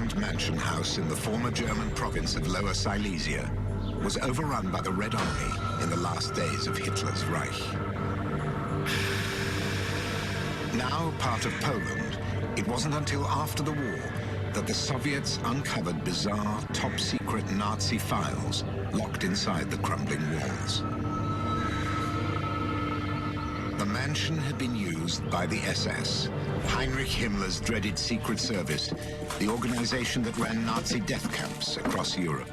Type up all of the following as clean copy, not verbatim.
grand mansion house in the former German province of Lower Silesia was overrun by the Red Army in the last days of Hitler's Reich. Now part of Poland, it wasn't until after the war that the Soviets uncovered bizarre, top-secret Nazi files locked inside the crumbling walls. The mansion had been used by the SS, Heinrich Himmler's dreaded secret service, the organization that ran Nazi death camps across Europe.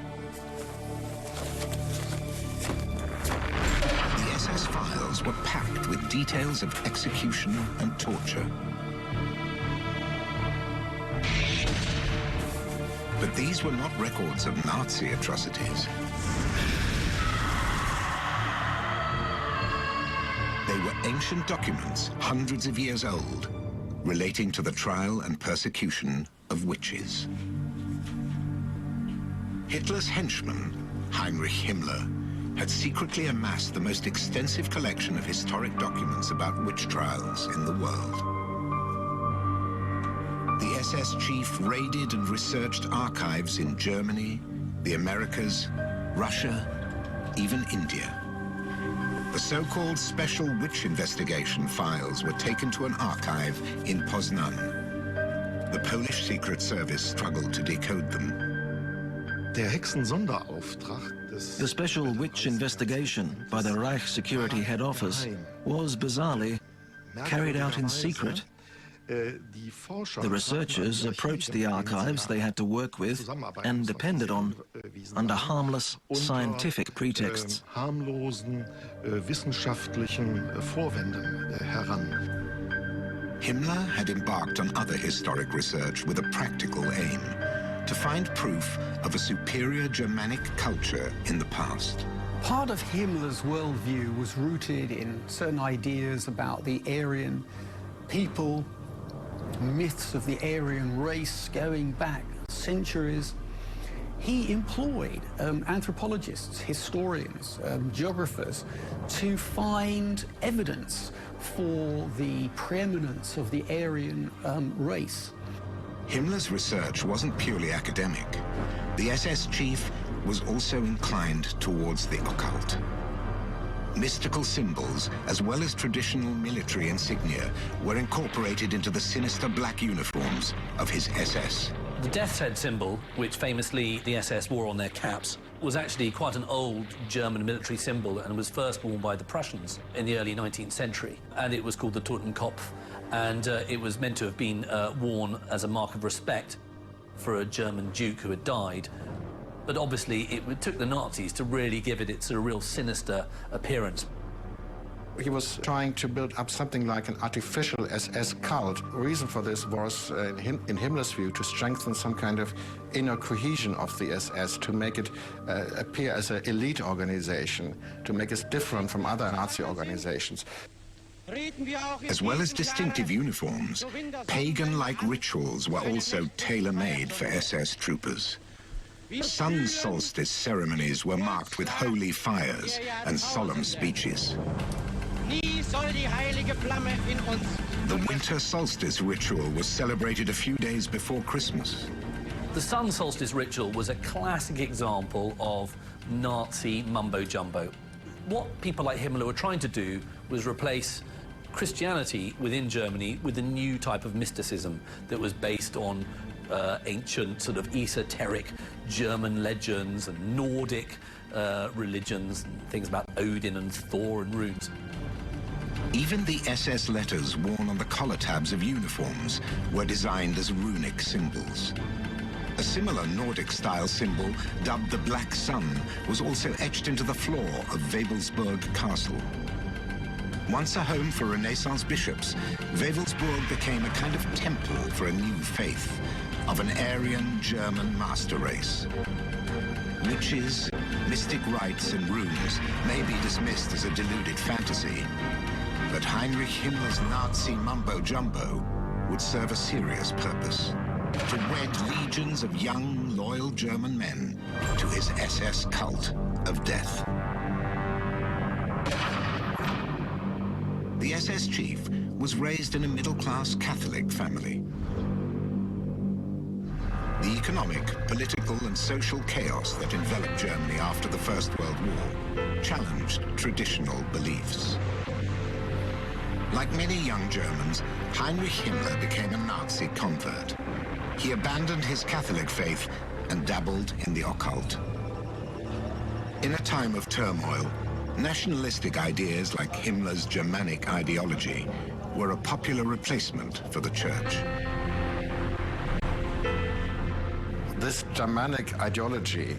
The SS files were packed with details of execution and torture. But these were not records of Nazi atrocities. They were ancient documents, hundreds of years old, relating to the trial and persecution of witches. Hitler's henchman, Heinrich Himmler, had secretly amassed the most extensive collection of historic documents about witch trials in the world. The SS chief raided and researched archives in Germany, the Americas, Russia, even India. The so-called Special Witch Investigation files were taken to an archive in Poznan. The Polish Secret Service struggled to decode them. The Special Witch Investigation by the Reich Security Head Office was bizarrely carried out in secret. The researchers approached the archives they had to work with and depended on under harmless scientific pretexts. Himmler had embarked on other historic research with a practical aim, to find proof of a superior Germanic culture in the past. Part of Himmler's worldview was rooted in certain ideas about the Aryan people, myths of the Aryan race going back centuries. He employed anthropologists, historians, geographers to find evidence for the preeminence of the Aryan race. Himmler's research wasn't purely academic. The SS chief was also inclined towards the occult. Mystical symbols, as well as traditional military insignia, were incorporated into the sinister black uniforms of his SS. The death's head symbol, which famously the SS wore on their caps, was actually quite an old German military symbol and was first worn by the Prussians in the early 19th century. And it was called the Totenkopf, and it was meant to have been worn as a mark of respect for a German duke who had died. But obviously, it took the Nazis to really give it its real sinister appearance. He was trying to build up something like an artificial SS cult. The reason for this was, in Himmler's view, to strengthen some kind of inner cohesion of the SS, to make it appear as an elite organization, to make it different from other Nazi organizations. As well as distinctive uniforms, pagan-like rituals were also tailor-made for SS troopers. Sun solstice ceremonies were marked with holy fires and solemn speeches. The winter solstice ritual was celebrated a few days before Christmas. The sun solstice ritual was a classic example of Nazi mumbo-jumbo. What people like Himmler were trying to do was replace Christianity within Germany with a new type of mysticism that was based on ancient sort of esoteric German legends and Nordic religions, and things about Odin and Thor and runes. Even the SS letters worn on the collar tabs of uniforms were designed as runic symbols. A similar Nordic-style symbol, dubbed the Black Sun, was also etched into the floor of Wewelsburg Castle. Once a home for Renaissance bishops, Wewelsburg became a kind of temple for a new faith, of an Aryan German master race. Witches, mystic rites and runes may be dismissed as a deluded fantasy, but Heinrich Himmler's Nazi mumbo-jumbo would serve a serious purpose: to wed legions of young, loyal German men to his SS cult of death. The SS chief was raised in a middle-class Catholic family. The economic, political and social chaos that enveloped Germany after the First World War challenged traditional beliefs. Like many young Germans, Heinrich Himmler became a Nazi convert. He abandoned his Catholic faith and dabbled in the occult. In a time of turmoil, nationalistic ideas like Himmler's Germanic ideology were a popular replacement for the church. This Germanic ideology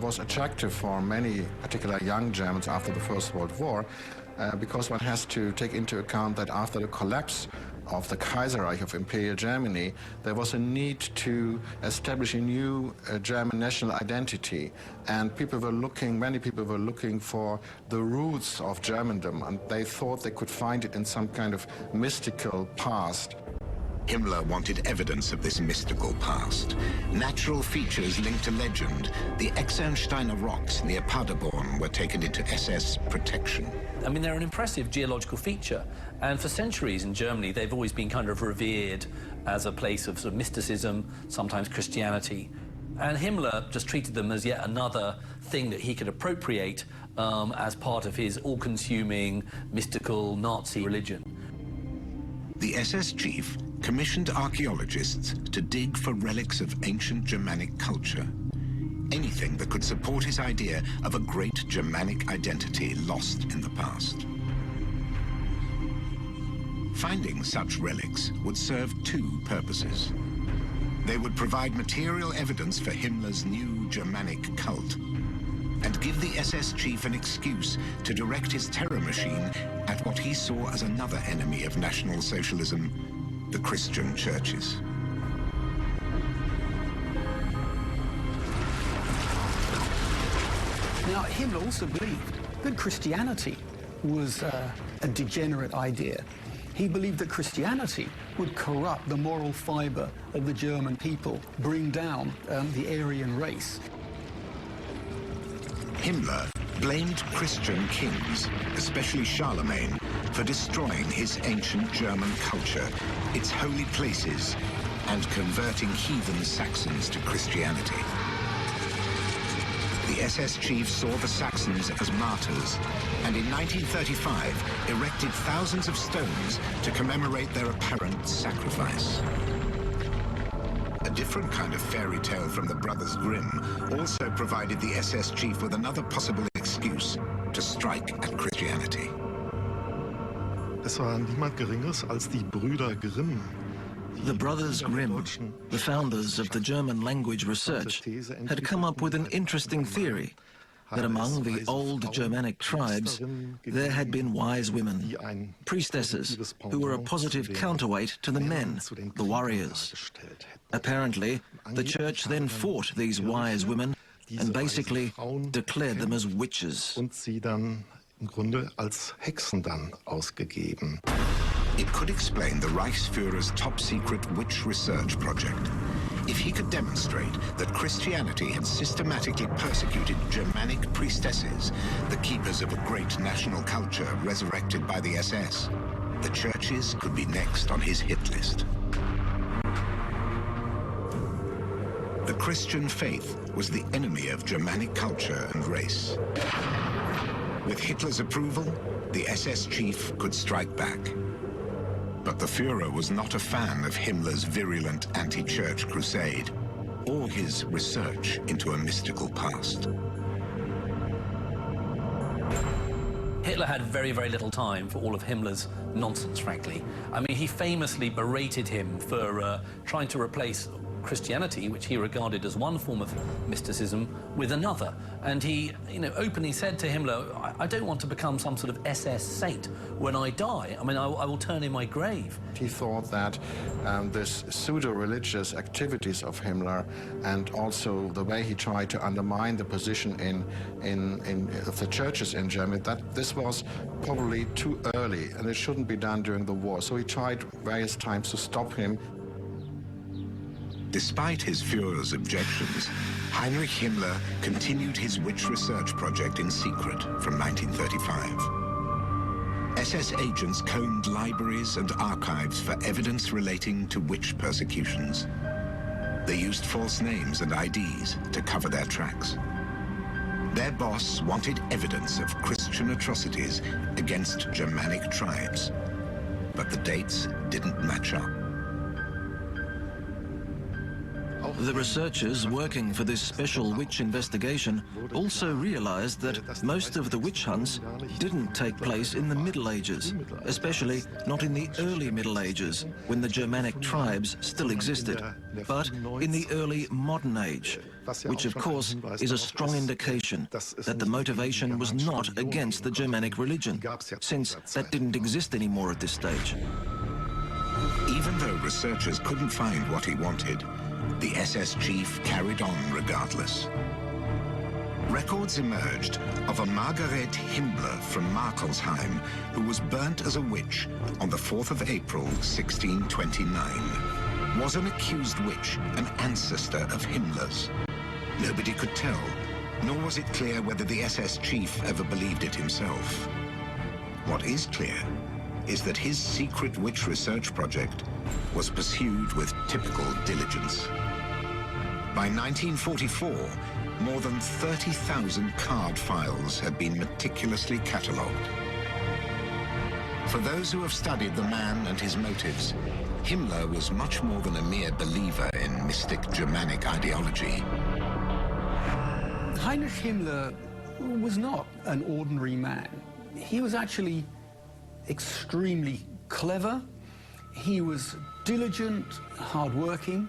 was attractive for many, particularly young Germans after the First World War, because one has to take into account that after the collapse of the Kaiserreich of Imperial Germany, there was a need to establish a new German national identity, and many people were looking for the roots of Germandom, and they thought they could find it in some kind of mystical past. Himmler wanted evidence of this mystical past. Natural features linked to legend, the Exernsteiner rocks near Paderborn were taken into SS protection. I mean, they're an impressive geological feature, and for centuries in Germany, they've always been kind of revered as a place of sort of mysticism, sometimes Christianity. And Himmler just treated them as yet another thing that he could appropriate as part of his all-consuming, mystical Nazi religion. The SS chief commissioned archaeologists to dig for relics of ancient Germanic culture, anything that could support his idea of a great Germanic identity lost in the past. Finding such relics would serve two purposes. They would provide material evidence for Himmler's new Germanic cult and give the SS chief an excuse to direct his terror machine at what he saw as another enemy of National Socialism, the Christian churches. Now, Himmler also believed that Christianity was a degenerate idea. He believed that Christianity would corrupt the moral fiber of the German people, bring down the Aryan race. Himmler blamed Christian kings, especially Charlemagne, for destroying his ancient German culture, its holy places, and converting heathen Saxons to Christianity. The SS chief saw the Saxons as martyrs, and in 1935 erected thousands of stones to commemorate their apparent sacrifice. A different kind of fairy tale from the Brothers Grimm also provided the SS chief with another possible excuse to strike at Christianity. Es war niemand Geringeres als die Brüder Grimm. The Brothers Grimm, the founders of the German language research, had come up with an interesting theory that among the old Germanic tribes there had been wise women, priestesses, who were a positive counterweight to the men, the warriors. Apparently, the church then fought these wise women and basically declared them as witches. Und sie dann im Grunde als Hexen dann ausgegeben. It could explain the Reichsführer's top-secret witch research project. If he could demonstrate that Christianity had systematically persecuted Germanic priestesses, the keepers of a great national culture resurrected by the SS, the churches could be next on his hit list. The Christian faith was the enemy of Germanic culture and race. With Hitler's approval, the SS chief could strike back. But the Führer was not a fan of Himmler's virulent anti-church crusade or his research into a mystical past. Hitler had very, very little time for all of Himmler's nonsense, frankly. I mean, he famously berated him for trying to replace Christianity, which he regarded as one form of mysticism, with another. And he, openly said to Himmler, I don't want to become some sort of SS saint when I die. I mean, I will turn in my grave. He thought that this pseudo-religious activities of Himmler and also the way he tried to undermine the position of the churches in Germany, that this was probably too early and it shouldn't be done during the war. So he tried various times to stop him. Despite his Führer's objections, Heinrich Himmler continued his witch research project in secret from 1935. SS agents combed libraries and archives for evidence relating to witch persecutions. They used false names and IDs to cover their tracks. Their boss wanted evidence of Christian atrocities against Germanic tribes, but the dates didn't match up. The researchers working for this special witch investigation also realized that most of the witch hunts didn't take place in the Middle Ages, especially not in the early Middle Ages, when the Germanic tribes still existed, but in the early modern age, which of course is a strong indication that the motivation was not against the Germanic religion, since that didn't exist anymore at this stage. Even though researchers couldn't find what he wanted, the SS chief carried on regardless. Records emerged of a Margaret Himmler from Markelsheim who was burnt as a witch on the 4th of April, 1629. Was an accused witch an ancestor of Himmler's? Nobody could tell, nor was it clear whether the SS chief ever believed it himself. What is clear is that his secret witch research project was pursued with typical diligence. By 1944, more than 30,000 card files had been meticulously catalogued. For those who have studied the man and his motives, Himmler was much more than a mere believer in mystic Germanic ideology. Heinrich Himmler was not an ordinary man. He was actually extremely clever. He was diligent, hardworking.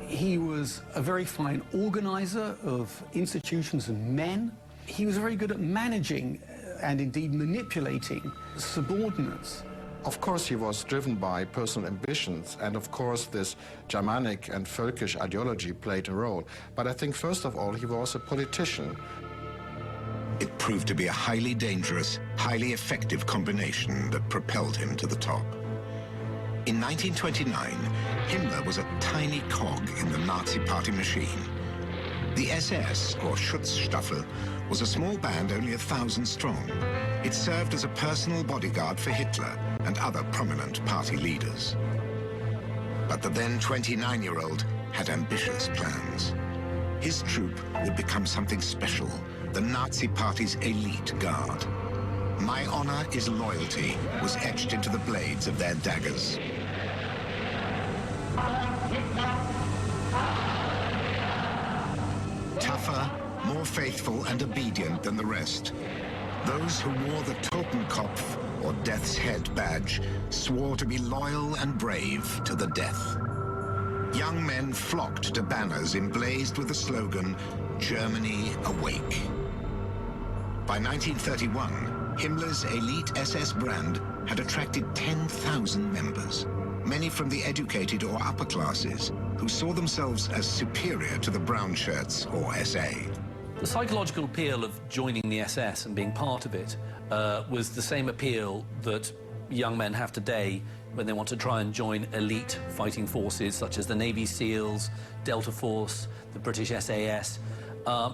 He was a very fine organizer of institutions and men. He was very good at managing and indeed manipulating subordinates. Of course, he was driven by personal ambitions, and of course this Germanic and Völkisch ideology played a role. But I think first of all, he was a politician. It proved to be a highly dangerous, highly effective combination that propelled him to the top. In 1929, Himmler was a tiny cog in the Nazi party machine. The SS, or Schutzstaffel, was a small band only 1,000 strong. It served as a personal bodyguard for Hitler and other prominent party leaders. But the then 29-year-old had ambitious plans. His troop would become something special, the Nazi party's elite guard. "My honor is loyalty" was etched into the blades of their daggers. Tougher, more faithful and obedient than the rest, those who wore the Totenkopf, or Death's Head badge, swore to be loyal and brave to the death. Young men flocked to banners emblazoned with the slogan, "Germany Awake." By 1931, Himmler's elite SS brand had attracted 10,000 members, many from the educated or upper classes, who saw themselves as superior to the brown shirts or SA. The psychological appeal of joining the SS and being part of it was the same appeal that young men have today when they want to try and join elite fighting forces such as the Navy SEALs, Delta Force, the British SAS.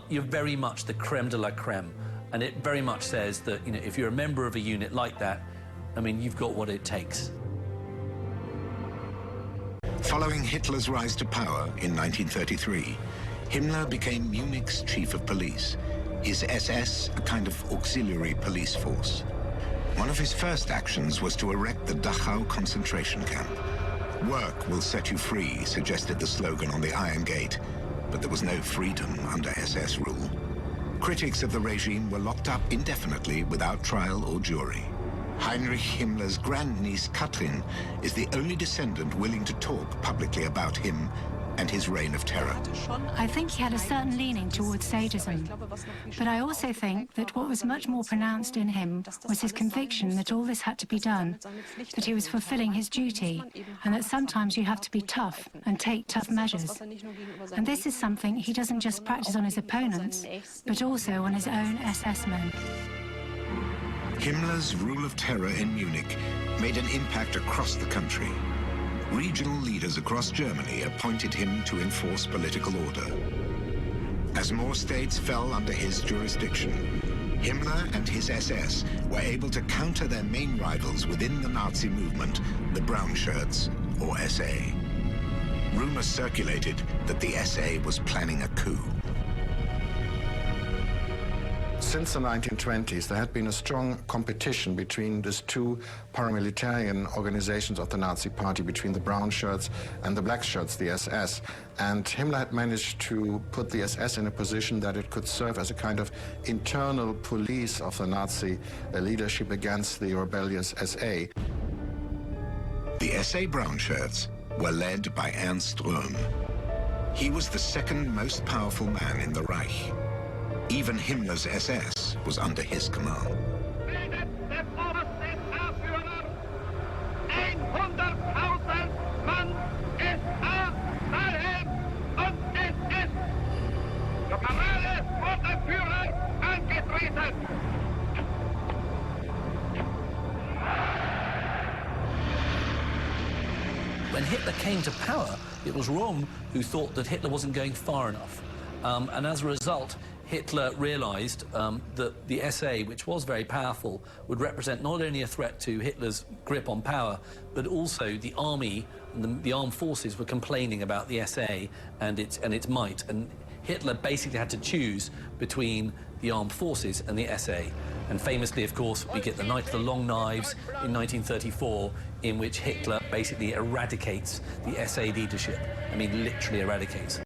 You're very much the creme de la creme, and it very much says that, you know, if you're a member of a unit like that, I mean, you've got what it takes. Following Hitler's rise to power in 1933, Himmler became Munich's chief of police, his SS a kind of auxiliary police force. One of his first actions was to erect the Dachau concentration camp. "Work will set you free," suggested the slogan on the Iron Gate, but there was no freedom under SS rule. Critics of the regime were locked up indefinitely without trial or jury. Heinrich Himmler's grandniece Katrin is the only descendant willing to talk publicly about him and his reign of terror. I think he had a certain leaning towards sadism, but I also think that what was much more pronounced in him was his conviction that all this had to be done, that he was fulfilling his duty, and that sometimes you have to be tough and take tough measures. And this is something he doesn't just practice on his opponents, but also on his own SS men. Himmler's rule of terror in Munich made an impact across the country. Regional leaders across Germany appointed him to enforce political order. As more states fell under his jurisdiction, Himmler and his SS were able to counter their main rivals within the Nazi movement, the brown shirts, or SA. rumors circulated that the SA was planning a coup. Since the 1920s, there had been a strong competition between these two paramilitary organizations of the Nazi Party, between the brown shirts and the black shirts, the SS. And Himmler had managed to put the SS in a position that it could serve as a kind of internal police of the Nazi leadership against the rebellious SA. The SA brown shirts were led by Ernst Röhm. He was the second most powerful man in the Reich. Even Himmler's SS was under his command. When Hitler came to power, it was Röhm who thought that Hitler wasn't going far enough. And as a result, Hitler realized that the SA, which was very powerful, would represent not only a threat to Hitler's grip on power, but also the army and the armed forces were complaining about the SA and its might. And Hitler basically had to choose between the armed forces and the SA. And famously, of course, we get the Night of the Long Knives in 1934, in which Hitler basically eradicates the SA leadership. I mean, literally eradicates.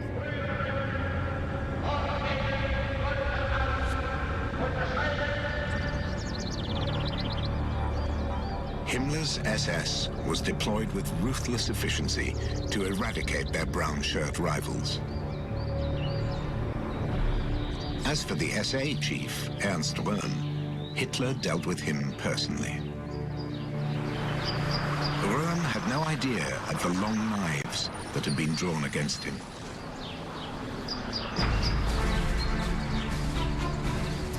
Himmler's SS was deployed with ruthless efficiency to eradicate their brown shirt rivals. As for the SA chief, Ernst Röhm, Hitler dealt with him personally. Röhm had no idea of the long knives that had been drawn against him.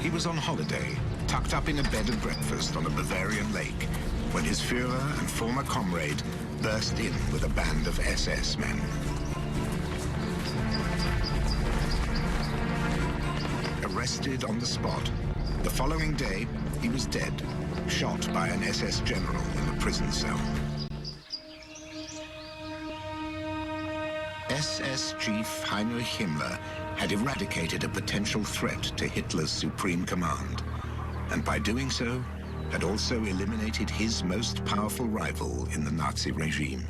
He was on holiday, tucked up in a bed and breakfast on a Bavarian lake, when his Führer and former comrade burst in with a band of SS men. Arrested on the spot, the following day he was dead, shot by an SS general in a prison cell. SS chief Heinrich Himmler had eradicated a potential threat to Hitler's supreme command, and by doing so, had also eliminated his most powerful rival in the Nazi regime.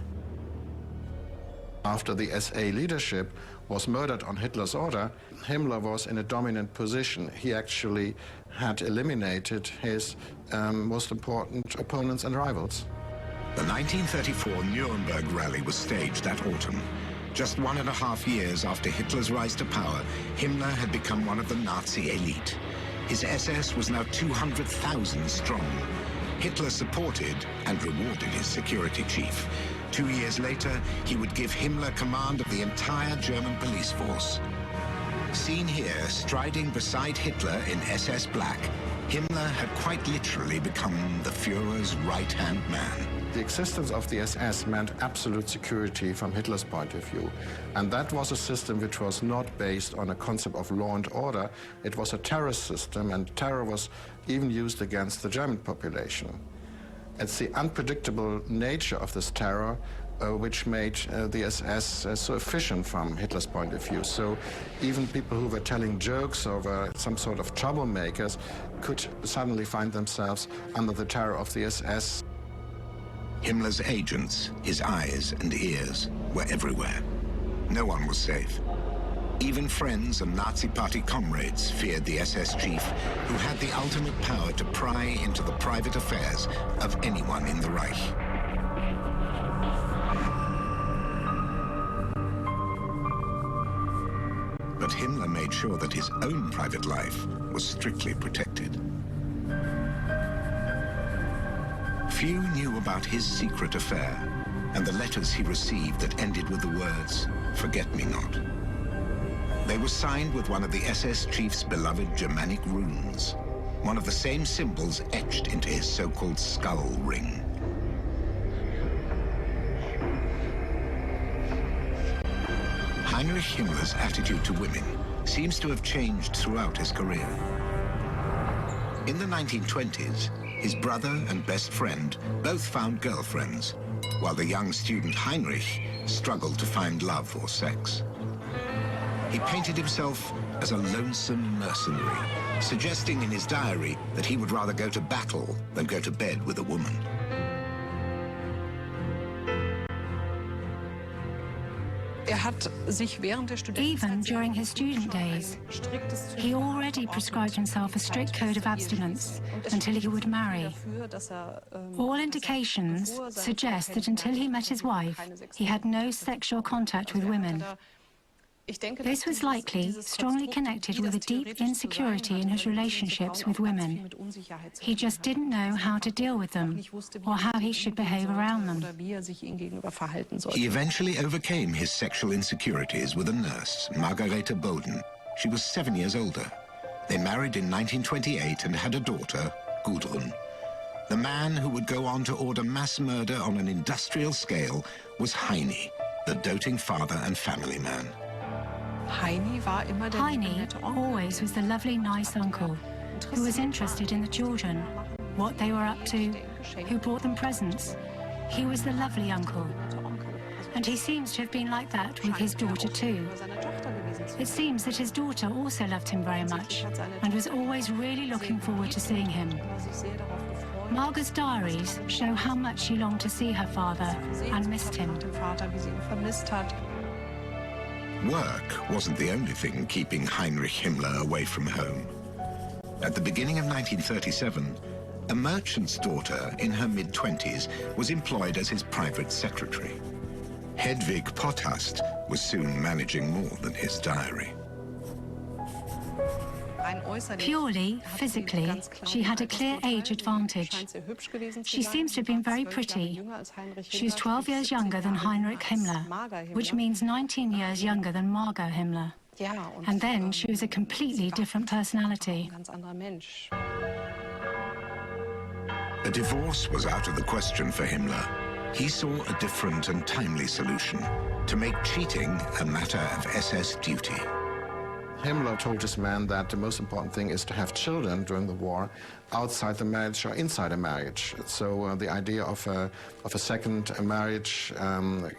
After the SA leadership was murdered on Hitler's order, Himmler was in a dominant position. He actually had eliminated his most important opponents and rivals. The 1934 Nuremberg rally was staged that autumn. Just 1.5 years after Hitler's rise to power, Himmler had become one of the Nazi elite. His SS was now 200,000 strong. Hitler supported and rewarded his security chief. 2 years later, he would give Himmler command of the entire German police force. Seen here, striding beside Hitler in SS black, Himmler had quite literally become the Führer's right-hand man. The existence of the SS meant absolute security from Hitler's point of view. And that was a system which was not based on a concept of law and order. It was a terror system, and terror was even used against the German population. It's the unpredictable nature of this terror which made the SS so efficient from Hitler's point of view. So even people who were telling jokes or were some sort of troublemakers could suddenly find themselves under the terror of the SS. Himmler's agents, his eyes and ears, were everywhere. No one was safe. Even friends and Nazi Party comrades feared the SS chief, who had the ultimate power to pry into the private affairs of anyone in the Reich. But Himmler made sure that his own private life was strictly protected. Few knew about his secret affair and the letters he received that ended with the words, "Forget-me-not." They were signed with one of the SS chief's beloved Germanic runes, one of the same symbols etched into his so-called skull ring. Heinrich Himmler's attitude to women seems to have changed throughout his career. In the 1920s, his brother and best friend both found girlfriends, while the young student Heinrich struggled to find love or sex. He painted himself as a lonesome mercenary, suggesting in his diary that he would rather go to battle than go to bed with a woman. Even during his student days, he already prescribed himself a strict code of abstinence until he would marry. All indications suggest that until he met his wife, he had no sexual contact with women. This was likely strongly connected with a deep insecurity in his relationships with women. He just didn't know how to deal with them or how he should behave around them. He eventually overcame his sexual insecurities with a nurse, Margarete Boden. She was 7 years older. They married in 1928 and had a daughter, Gudrun. The man who would go on to order mass murder on an industrial scale was Heinrich, the doting father and family man. Heinrich always was the lovely, nice uncle who was interested in the children, what they were up to, who brought them presents. He was the lovely uncle. And he seems to have been like that with his daughter too. It seems that his daughter also loved him very much and was always really looking forward to seeing him. Marga's diaries show how much she longed to see her father and missed him. Work wasn't the only thing keeping Heinrich Himmler away from home. At the beginning of 1937, a merchant's daughter in her mid-20s was employed as his private secretary. Hedwig Potthast was soon managing more than his diary. Purely physically, she had a clear age advantage. She seems to have been very pretty. She was 12 years younger than Heinrich Himmler, which means 19 years younger than Margot Himmler. And then she was a completely different personality. A divorce was out of the question for Himmler. He saw a different and timely solution: to make cheating a matter of SS duty. Himmler told his men that the most important thing is to have children during the war outside the marriage or inside a marriage. So the idea of a second marriage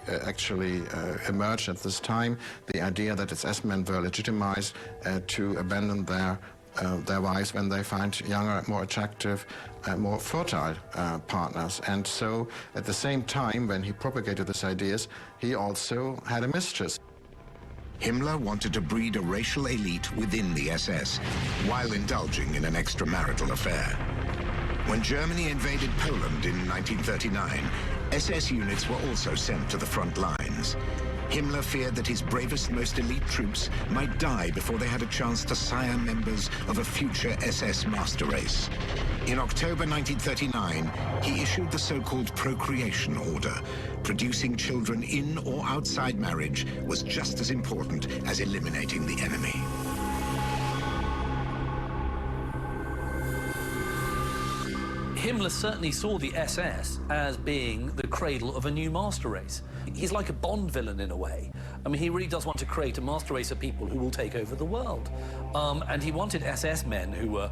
actually emerged at this time. The idea that SS men were legitimized to abandon their wives when they find younger, more attractive, more fertile partners. And so at the same time, when he propagated these ideas, he also had a mistress. Himmler wanted to breed a racial elite within the SS while indulging in an extramarital affair. When Germany invaded Poland in 1939, SS units were also sent to the front lines. Himmler feared that his bravest, most elite troops might die before they had a chance to sire members of a future SS master race. In October 1939, he issued the so-called procreation order. Producing children in or outside marriage was just as important as eliminating the enemy. Himmler certainly saw the SS as being the cradle of a new master race. He's like a Bond villain in a way. I mean, he really does want to create a master race of people who will take over the world. And he wanted SS men who were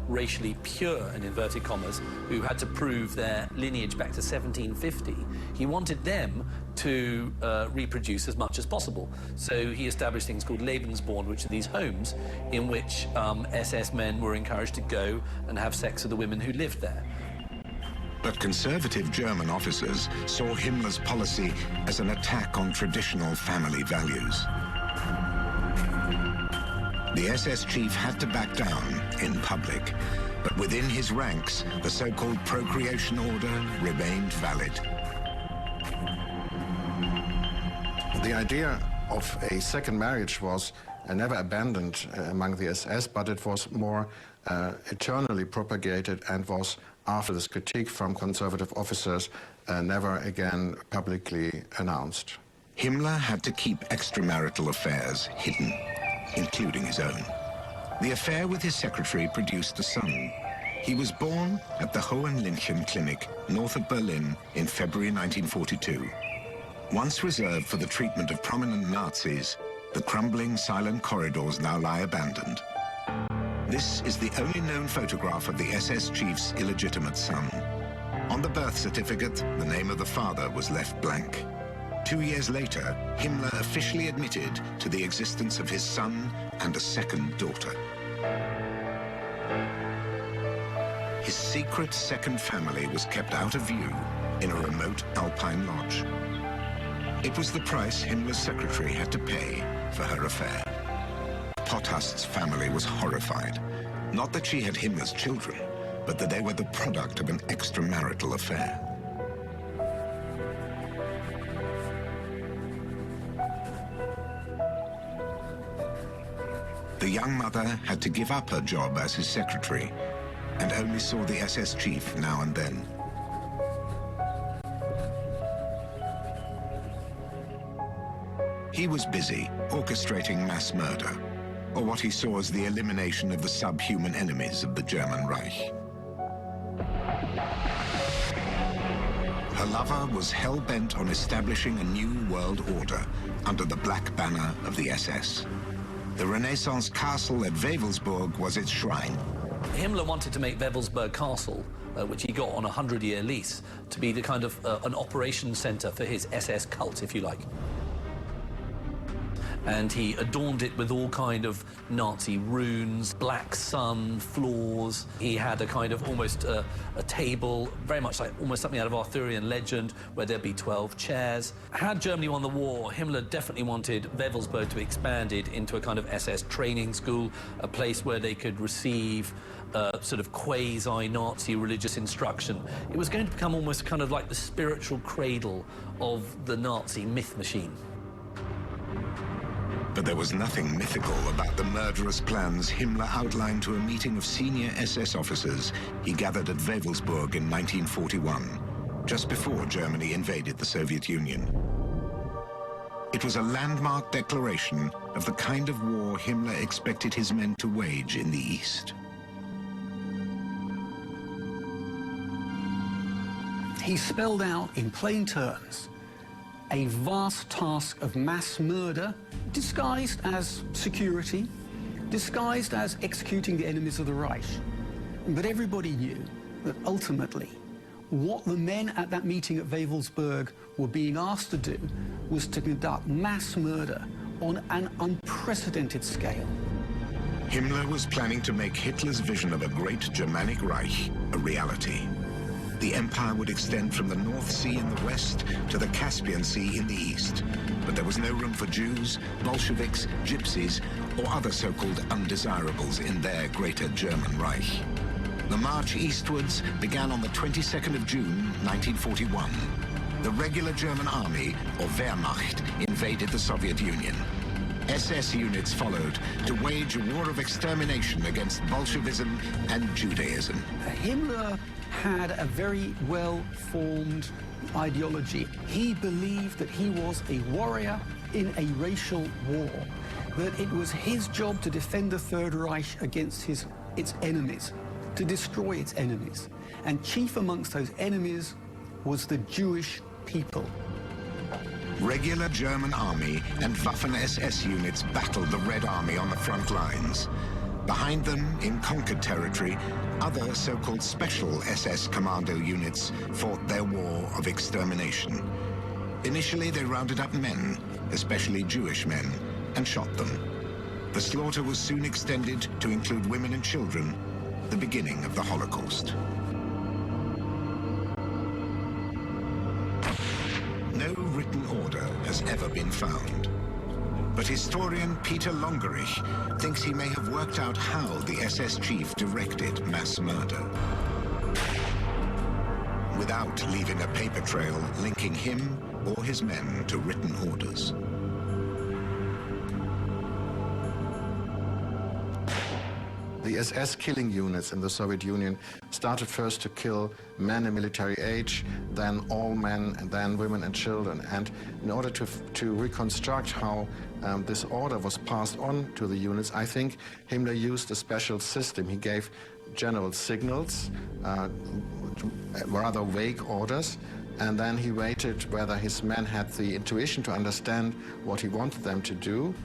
racially pure, in inverted commas, who had to prove their lineage back to 1750. He wanted them to reproduce as much as possible. So he established things called Lebensborn, which are these homes in which SS men were encouraged to go and have sex with the women who lived there. But conservative German officers saw Himmler's policy as an attack on traditional family values. The SS chief had to back down in public, but within his ranks, the so-called procreation order remained valid. The idea of a second marriage was never abandoned among the SS, but it was more eternally propagated and was, after this critique from conservative officers, never again publicly announced. Himmler had to keep extramarital affairs hidden, including his own. The affair with his secretary produced a son. He was born at the Hohenlychen Clinic, north of Berlin, in February 1942. Once reserved for the treatment of prominent Nazis, the crumbling, silent corridors now lie abandoned. This is the only known photograph of the SS chief's illegitimate son. On the birth certificate, the name of the father was left blank. 2 years later, Himmler officially admitted to the existence of his son and a second daughter. His secret second family was kept out of view in a remote Alpine lodge. It was the price Himmler's secretary had to pay for her affair. Potthast's family was horrified. Not that she had Himmler's children, but that they were the product of an extramarital affair. The young mother had to give up her job as his secretary and only saw the SS chief now and then. He was busy orchestrating mass murder, or what he saw as the elimination of the subhuman enemies of the German Reich. Her lover was hell-bent on establishing a new world order under the black banner of the SS. The Renaissance castle at Wewelsburg was its shrine. Himmler wanted to make Wewelsburg Castle, which he got on a 100-year lease, to be the kind of an operations center for his SS cult, if you like. And he adorned it with all kind of Nazi runes, black sun, floors. He had a kind of almost a table, very much like almost something out of Arthurian legend, where there'd be 12 chairs. Had Germany won the war, Himmler definitely wanted Wewelsburg to be expanded into a kind of SS training school, a place where they could receive sort of quasi-Nazi religious instruction. It was going to become almost kind of like the spiritual cradle of the Nazi myth machine. But there was nothing mythical about the murderous plans Himmler outlined to a meeting of senior SS officers he gathered at Wewelsburg in 1941, just before Germany invaded the Soviet Union. It was a landmark declaration of the kind of war Himmler expected his men to wage in the East. He spelled out in plain terms a vast task of mass murder, disguised as security, disguised as executing the enemies of the Reich. But everybody knew that ultimately what the men at that meeting at Wewelsburg were being asked to do was to conduct mass murder on an unprecedented scale. Himmler was planning to make Hitler's vision of a great Germanic Reich a reality. The empire would extend from the North Sea in the west to the Caspian Sea in the east. But there was no room for Jews, Bolsheviks, Gypsies, or other so-called undesirables in their greater German Reich. The march eastwards began on the 22nd of June, 1941. The regular German army, or Wehrmacht, invaded the Soviet Union. SS units followed to wage a war of extermination against Bolshevism and Judaism. Himmler had a very well-formed ideology. He believed that he was a warrior in a racial war, that it was his job to defend the Third Reich against its enemies, to destroy its enemies. And chief amongst those enemies was the Jewish people. Regular German army and Waffen-SS units battled the Red Army on the front lines. Behind them, in conquered territory, other so-called special SS commando units fought their war of extermination. Initially, they rounded up men, especially Jewish men, and shot them. The slaughter was soon extended to include women and children, the beginning of the Holocaust. No written order has ever been found. But historian Peter Longerich thinks he may have worked out how the SS chief directed mass murder, without leaving a paper trail linking him or his men to written orders. The SS killing units in the Soviet Union started first to kill men in military age, then all men, and then women and children. And in order to reconstruct how this order was passed on to the units, I think Himmler used a special system. He gave general signals, rather vague orders, and then he waited whether his men had the intuition to understand what he wanted them to do.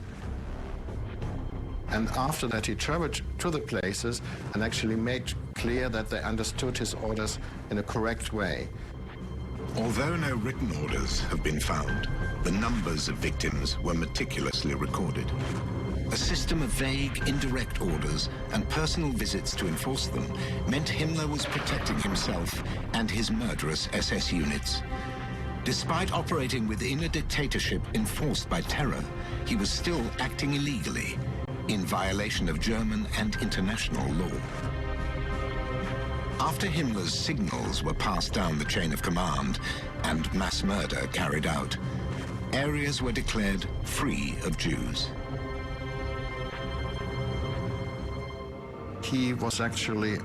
And after that, he traveled to the places and actually made clear that they understood his orders in a correct way. Although no written orders have been found, the numbers of victims were meticulously recorded. A system of vague, indirect orders and personal visits to enforce them meant Himmler was protecting himself and his murderous SS units. Despite operating within a dictatorship enforced by terror, he was still acting illegally, in violation of German and international law. After Himmler's signals were passed down the chain of command and mass murder carried out, areas were declared free of Jews. He was actually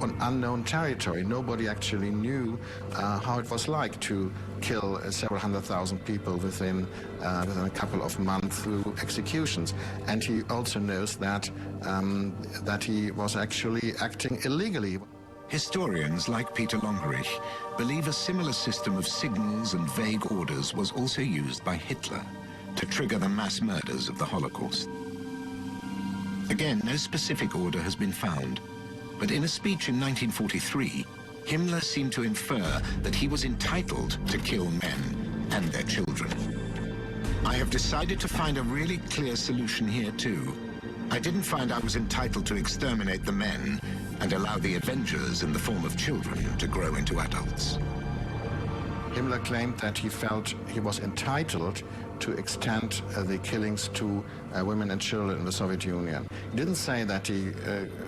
on unknown territory. Nobody actually knew how it was like to kill several 100,000 people within a couple of months through executions. And he also knows that, that he was actually acting illegally. Historians like Peter Longerich believe a similar system of signals and vague orders was also used by Hitler to trigger the mass murders of the Holocaust. Again, no specific order has been found, but in a speech in 1943, Himmler seemed to infer that he was entitled to kill men and their children. I have decided to find a really clear solution here too. I didn't find I was entitled to exterminate the men and allow the Avengers in the form of children to grow into adults. Himmler claimed that he felt he was entitled to extend the killings to women and children in the Soviet Union. He didn't say that he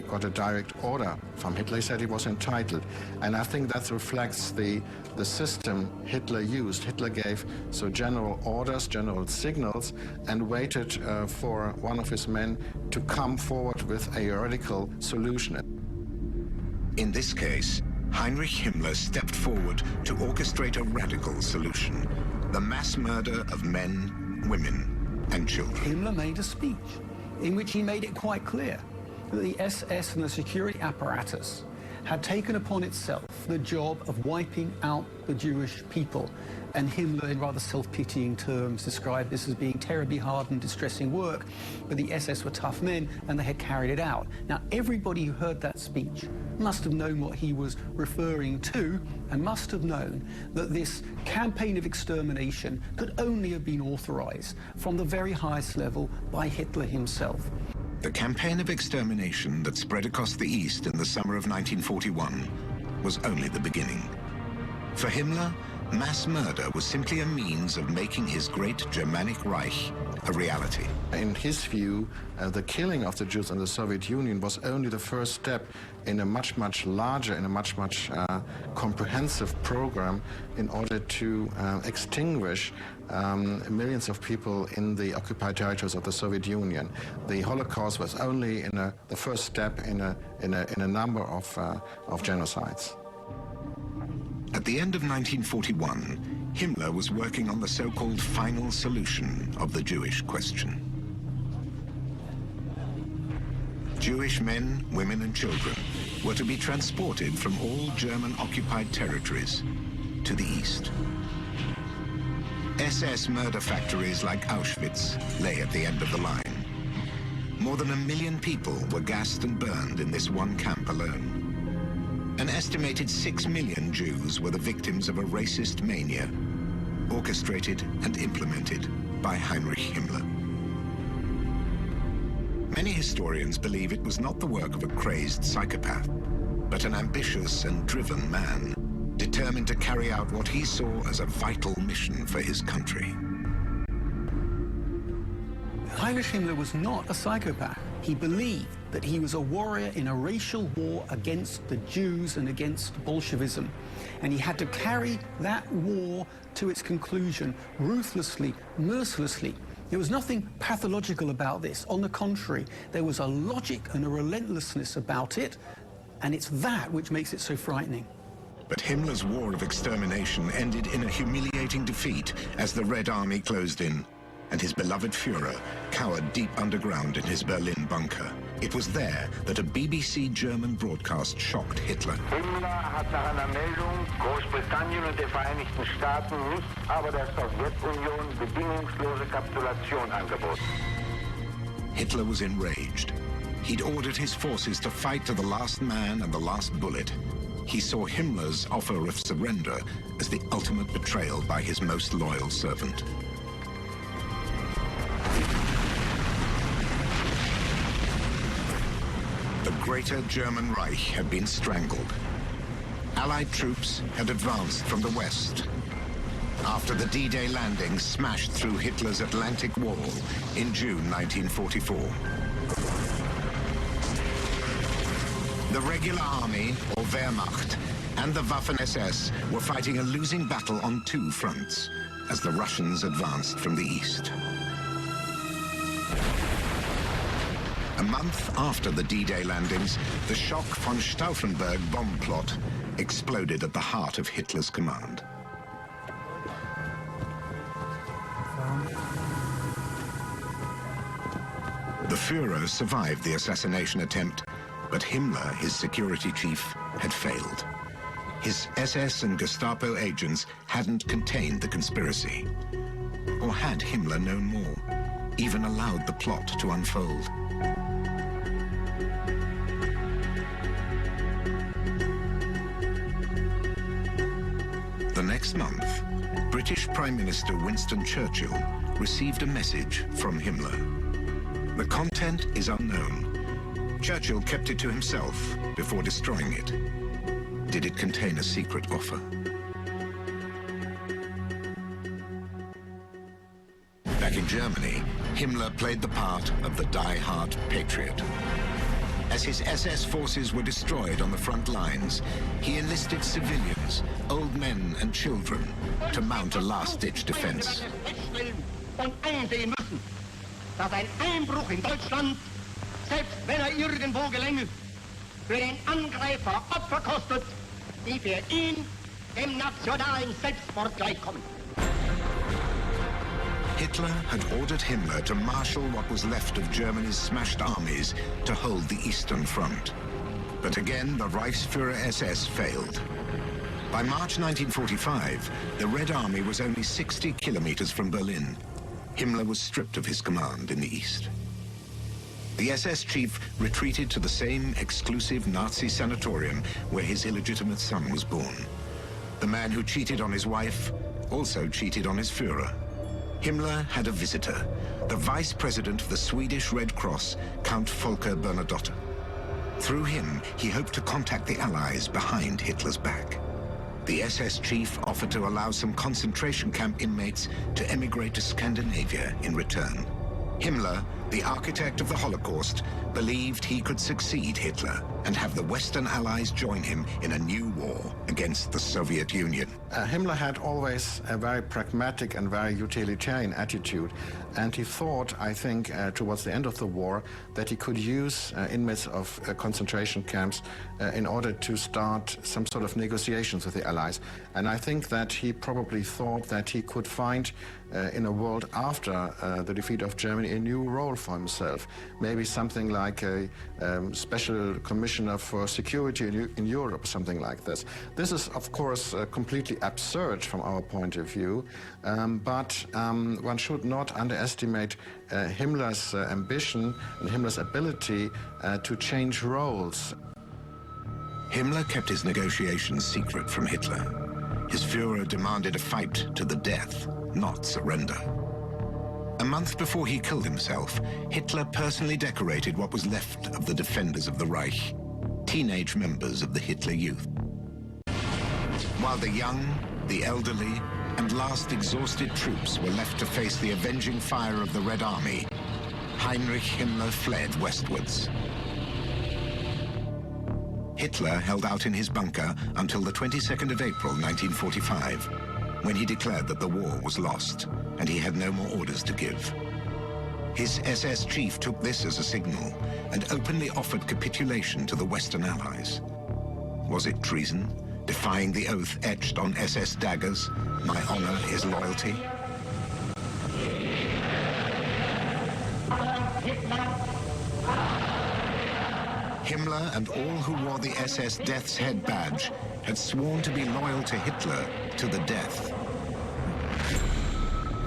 got a direct order from Hitler. He said he was entitled. And I think that reflects the system Hitler used. Hitler gave general orders, general signals, and waited for one of his men to come forward with a radical solution. In this case, Heinrich Himmler stepped forward to orchestrate a radical solution: the mass murder of men, women, and children. Himmler made a speech in which he made it quite clear that the SS and the security apparatus had taken upon itself the job of wiping out the Jewish people. And Himmler, in rather self-pitying terms, described this as being terribly hard and distressing work, but the SS were tough men and they had carried it out. Now, everybody who heard that speech must have known what he was referring to and must have known that this campaign of extermination could only have been authorized from the very highest level by Hitler himself. The campaign of extermination that spread across the East in the summer of 1941 was only the beginning. For Himmler, mass murder was simply a means of making his great Germanic Reich a reality. In his view, the killing of the Jews in the Soviet Union was only the first step in a much, much larger, in a much, much comprehensive program in order to extinguish millions of people in the occupied territories of the Soviet Union. The Holocaust was only the first step in a number of genocides. At the end of 1941, Himmler was working on the so-called final solution of the Jewish question. Jewish men, women, and children were to be transported from all German-occupied territories to the east. SS murder factories like Auschwitz lay at the end of the line. More than 1 million people were gassed and burned in this one camp alone. An estimated 6 million Jews were the victims of a racist mania, orchestrated and implemented by Heinrich Himmler. Many historians believe it was not the work of a crazed psychopath, but an ambitious and driven man, determined to carry out what he saw as a vital mission for his country. Heinrich Himmler was not a psychopath. He believed that he was a warrior in a racial war against the Jews and against Bolshevism. And he had to carry that war to its conclusion ruthlessly, mercilessly. There was nothing pathological about this. On the contrary, there was a logic and a relentlessness about it, and it's that which makes it so frightening. But Himmler's war of extermination ended in a humiliating defeat as the Red Army closed in, and his beloved Führer cowered deep underground in his Berlin bunker. It was there that a BBC German broadcast shocked Hitler. Himmler hat nach einer Meldung Großbritannien und der Vereinigten Staaten nicht, aber der Sowjetunion bedingungslose Kapitulation angeboten. Hitler was enraged. He'd ordered his forces to fight to the last man and the last bullet. He saw Himmler's offer of surrender as the ultimate betrayal by his most loyal servant. The Greater German Reich had been strangled. Allied troops had advanced from the west after the D-Day landing smashed through Hitler's Atlantic Wall in June 1944. The regular army, or Wehrmacht, and the Waffen-SS were fighting a losing battle on two fronts as the Russians advanced from the east. A month after the D-Day landings, the Schock von Stauffenberg bomb plot exploded at the heart of Hitler's command. The Führer survived the assassination attempt, but Himmler, his security chief, had failed. His SS and Gestapo agents hadn't contained the conspiracy. Or had Himmler known more, even allowed the plot to unfold? The next month, British Prime Minister Winston Churchill received a message from Himmler. The content is unknown. Churchill kept it to himself before destroying it. Did it contain a secret offer? Back in Germany, Himmler played the part of the die-hard patriot. As his SS forces were destroyed on the front lines, he enlisted civilians, old men and children, to mount a last-ditch defense. Dass ein Einbruch in Deutschland, selbst wenn irgendwo gelänge, für den Angreifer Opfer kostet, die für ihn dem nationalen Selbstmord gleichkommen. Hitler had ordered Himmler to marshal what was left of Germany's smashed armies to hold the Eastern Front. But again, the Reichsführer SS failed. By March 1945, the Red Army was only 60 kilometers from Berlin. Himmler was stripped of his command in the east. The SS chief retreated to the same exclusive Nazi sanatorium where his illegitimate son was born. The man who cheated on his wife also cheated on his Führer. Himmler had a visitor, the vice president of the Swedish Red Cross, Count Volker Bernadotte. Through him, he hoped to contact the Allies behind Hitler's back. The SS chief offered to allow some concentration camp inmates to emigrate to Scandinavia in return. Himmler, the architect of the Holocaust, believed he could succeed Hitler and have the Western Allies join him in a new war against the Soviet Union. Himmler had always a very pragmatic and very utilitarian attitude, and he thought, I think, towards the end of the war, that he could use inmates of concentration camps in order to start some sort of negotiations with the Allies. And I think that he probably thought that he could find in a world after the defeat of Germany a new role for himself. Maybe something like a special commissioner for security in Europe, or something like this. This is, of course, completely absurd from our point of view, but one should not underestimate Himmler's ambition and Himmler's ability to change roles. Himmler kept his negotiations secret from Hitler. His Führer demanded a fight to the death, not surrender. A month before he killed himself, Hitler personally decorated what was left of the defenders of the Reich, teenage members of the Hitler Youth. While the young, the elderly, and last exhausted troops were left to face the avenging fire of the Red Army, Heinrich Himmler fled westwards. Hitler held out in his bunker until the 22nd of April 1945, when he declared that the war was lost and he had no more orders to give. His SS chief took this as a signal and openly offered capitulation to the Western Allies. Was it treason, defying the oath etched on SS daggers, "My honor is loyalty"? Himmler and all who wore the SS Death's Head badge had sworn to be loyal to Hitler to the death.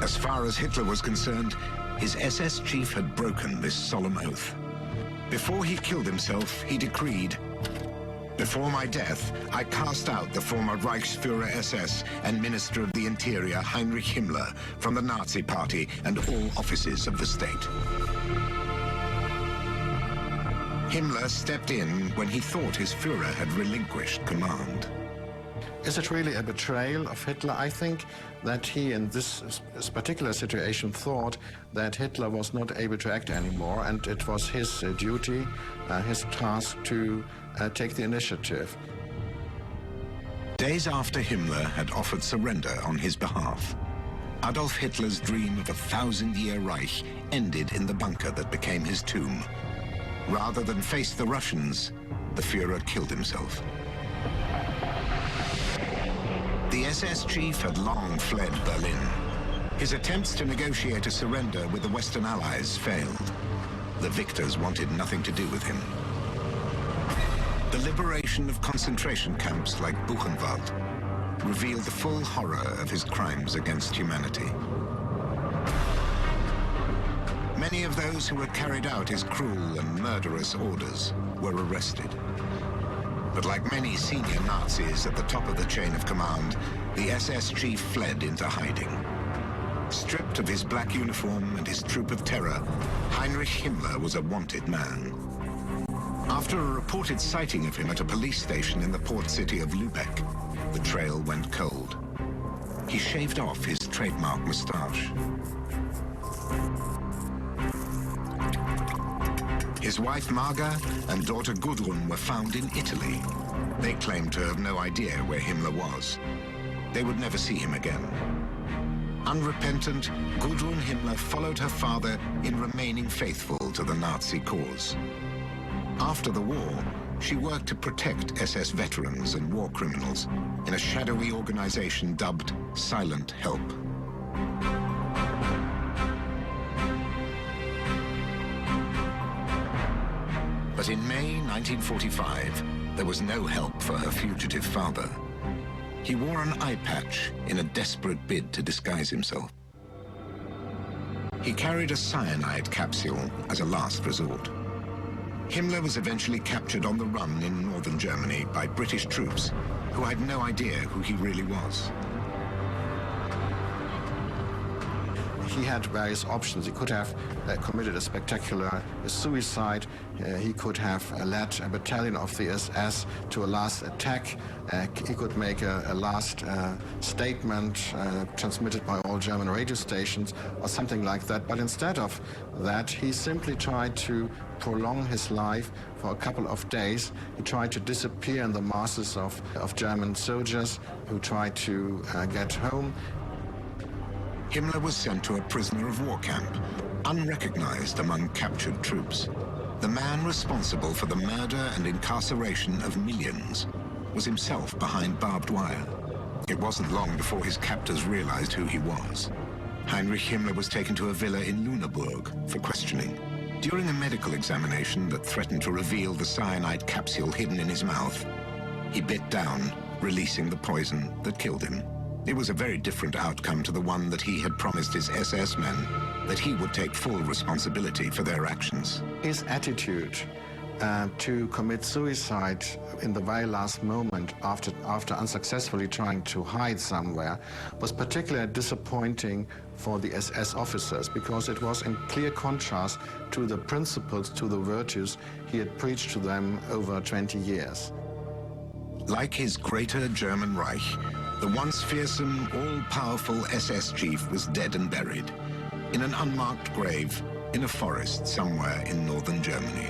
As far as Hitler was concerned, his SS chief had broken this solemn oath. Before he killed himself, he decreed, "Before my death, I cast out the former Reichsführer SS and Minister of the Interior Heinrich Himmler from the Nazi Party and all offices of the state." Himmler stepped in when he thought his Führer had relinquished command. Is it really a betrayal of Hitler? I think that he, in this particular situation, thought that Hitler was not able to act anymore, and it was his duty, his task to take the initiative. Days after Himmler had offered surrender on his behalf, Adolf Hitler's dream of a 1,000-year Reich ended in the bunker that became his tomb. Rather than face the Russians, the Führer killed himself. The SS chief had long fled Berlin. His attempts to negotiate a surrender with the Western Allies failed. The victors wanted nothing to do with him. The liberation of concentration camps like Buchenwald revealed the full horror of his crimes against humanity. Many of those who had carried out his cruel and murderous orders were arrested. But like many senior Nazis at the top of the chain of command, the SS chief fled into hiding. Stripped of his black uniform and his troop of terror, Heinrich Himmler was a wanted man. After a reported sighting of him at a police station in the port city of Lübeck, the trail went cold. He shaved off his trademark moustache. His wife Marga and daughter Gudrun were found in Italy. They claimed to have no idea where Himmler was. They would never see him again. Unrepentant, Gudrun Himmler followed her father in remaining faithful to the Nazi cause. After the war, she worked to protect SS veterans and war criminals in a shadowy organization dubbed Silent Help. But in May 1945, there was no help for her fugitive father. He wore an eye patch in a desperate bid to disguise himself. He carried a cyanide capsule as a last resort. Himmler was eventually captured on the run in northern Germany by British troops who had no idea who he really was. He had various options. He could have committed a spectacular suicide. He could have led a battalion of the SS to a last attack. He could make a last statement transmitted by all German radio stations or something like that. But instead of that, he simply tried to prolong his life for a couple of days. He tried to disappear in the masses of German soldiers who tried to get home. Himmler was sent to a prisoner of war camp, unrecognized among captured troops. The man responsible for the murder and incarceration of millions was himself behind barbed wire. It wasn't long before his captors realized who he was. Heinrich Himmler was taken to a villa in Lüneburg for questioning. During a medical examination that threatened to reveal the cyanide capsule hidden in his mouth, he bit down, releasing the poison that killed him. It was a very different outcome to the one that he had promised his SS men, that he would take full responsibility for their actions. His attitude to commit suicide in the very last moment after unsuccessfully trying to hide somewhere was particularly disappointing for the SS officers, because it was in clear contrast to the principles, to the virtues he had preached to them over 20 years. Like his greater German Reich, the once fearsome, all-powerful SS chief was dead and buried in an unmarked grave in a forest somewhere in northern Germany.